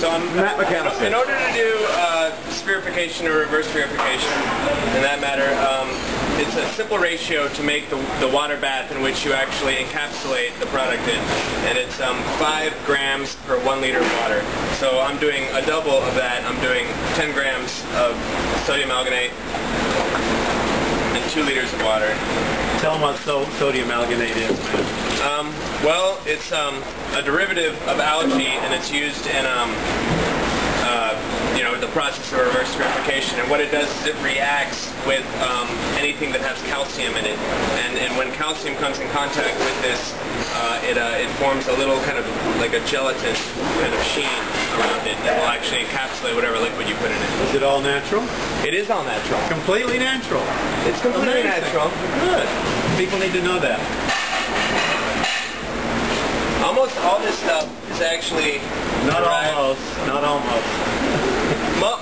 So I'm Matt McCallister. in order to do spherification or reverse spherification, in that matter, it's a simple ratio to make the water bath in which you actually encapsulate the product in, and it's 5 grams per 1 liter of water. So I'm doing a double of that. I'm doing 10 grams of sodium alginate and 2 liters of water. Tell them what sodium alginate is, man. Well, it's a derivative of algae, and it's used in you know, the process of reverse spherification. And what it does is it reacts with anything that has calcium in it. And when calcium comes in contact with this, it forms a little kind of like a gelatin kind of sheen around it that will actually encapsulate whatever liquid you put in it. Is it all natural? It is all natural. Completely natural. It's completely natural. Good. People need to know that. Almost all this stuff is actually Not derived. almost.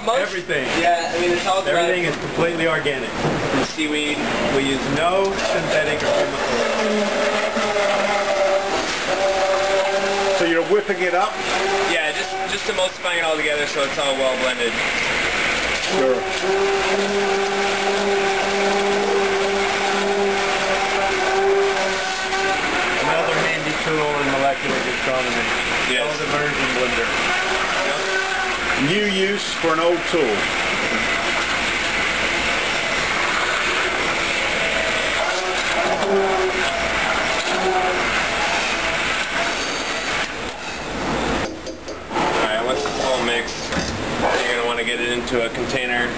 Most, Everything. Yeah, I mean it's all derived. Everything is completely organic. From seaweed. We use no synthetic or chemical. So you're whipping it up? Yeah, just emulsifying it all together so it's all well blended. Sure. Another handy tool in molecular gastronomy. Yes. Called immersion blender. New use for an old tool. Alright, once it's all mixed, you're going to want to get it into a container.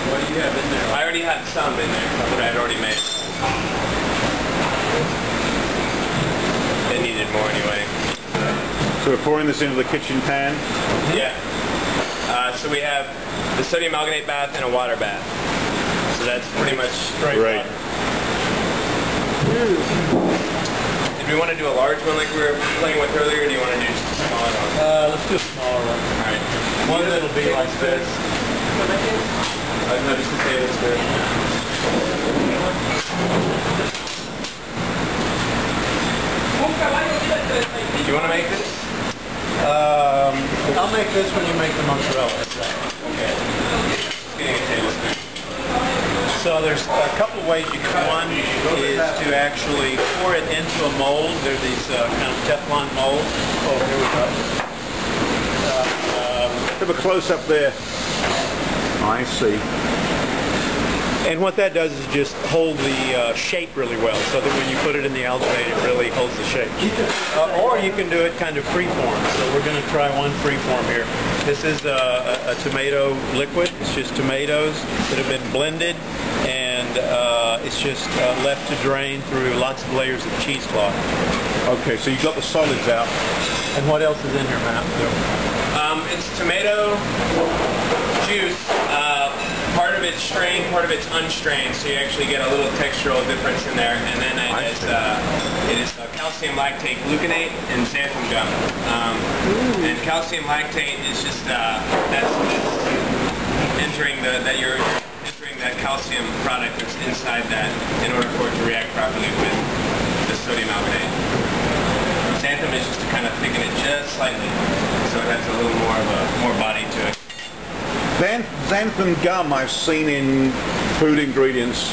What do you have in there? I already had some in there that I'd already made. It needed more anyway. So we're pouring this into the kitchen pan. Yeah. So we have the sodium alginate bath and a water bath. So that's pretty much straight Right. water. Did we want to do a large one like we were playing with earlier, or do you want to do just a smaller one? Let's do a smaller one. Alright. One that'll be like this. I've noticed potatoes there. Do you want to make this? I'll make this when you make the mozzarella. Okay. Getting a tablespoon. So there's a couple ways you can. One is to actually pour it into a mold. There are these kind of Teflon molds. Oh, here we go. Have a close-up there. I see. And what that does is just hold the shape really well, so that when you put it in the alginate, it really holds the shape. Or you can do it kind of free-form. So we're going to try one free-form here. This is a tomato liquid. It's just tomatoes that have been blended, and it's just left to drain through lots of layers of cheesecloth. Okay, so you've got the solids out. And what else is in here, Matt? It's tomato juice. Part of it's strained, part of it's unstrained, so you actually get a little textural difference in there. And then it is calcium lactate gluconate and xanthan gum. And calcium lactate is just that's entering you're entering that calcium product that's inside that in order for it to react properly with the sodium alginate. Xanthan is just to kind of thicken it just slightly, so it has a little more body to it. Xanthan gum I've seen in food ingredients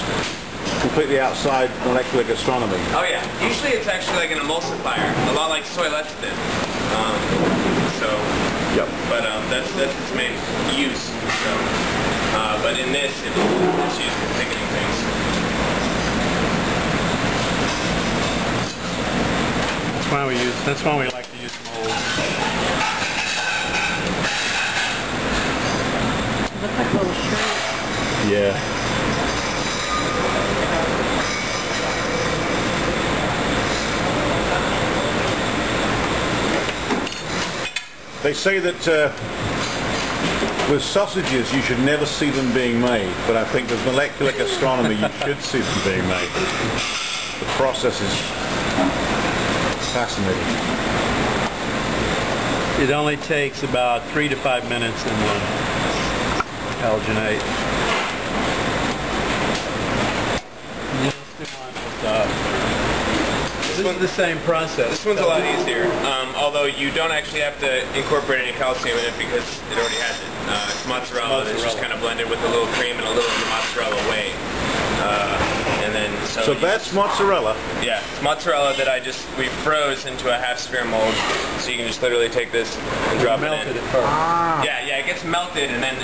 completely outside molecular gastronomy. Oh yeah, usually it's actually like an emulsifier, a lot like soy lecithin. Yep. But that's its main use. So, but in this, it's used for thickening things. That's why we like to use molds. Looks like a little shirt. Yeah. They say that with sausages you should never see them being made, but I think with molecular gastronomy you should see them being made. The process is fascinating. It only takes about 3 to 5 minutes in the alginate. And then let's do one with This is the same process. This one's a lot easier, although you don't actually have to incorporate any calcium in it because it already has it. It's mozzarella that's just kind of blended with a little cream and a little of the mozzarella whey. And then so that's mozzarella. Yeah, it's mozzarella that we froze into a half sphere mold. So you can just literally take this and drop it in. Melted it first. Ah. Yeah, it gets melted and then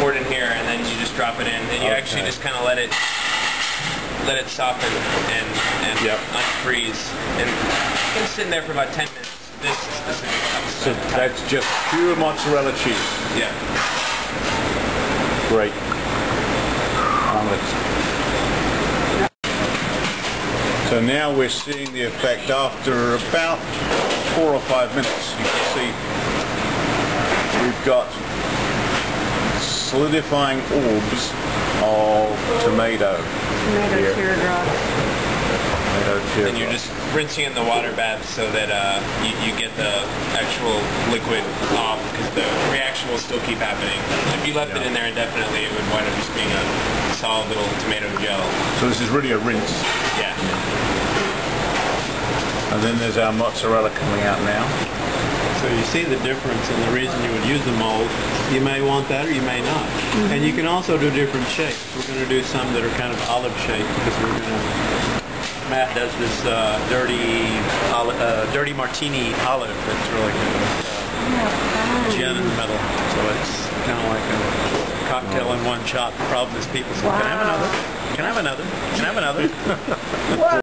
poured in here, and then you just drop it in, and you actually just kind of let it soften and unfreeze, and it's been sitting there for about 10 minutes. This specific So that's just pure mozzarella cheese. Yeah. Great. So now we're seeing the effect after about 4 or 5 minutes. You can see we've got solidifying orbs of tomato. Tomato teardrop. And you're just rinsing in the water bath so that you get the actual liquid off, because the reaction will still keep happening. If you left it in there indefinitely, it would wind up just being a solid little tomato gel. So this is really a rinse. Yeah. And then there's our mozzarella coming out now. So you see the difference, and the reason you would use the mold. You may want that or you may not. And you can also do different shapes. We're going to do some that are kind of olive shaped, because we're going to... Matt does this dirty martini olive that's really good. Gin in the middle. So it's kind of like a cocktail in one shot. The problem is people say, can I have another? Can I have another? Can I have another?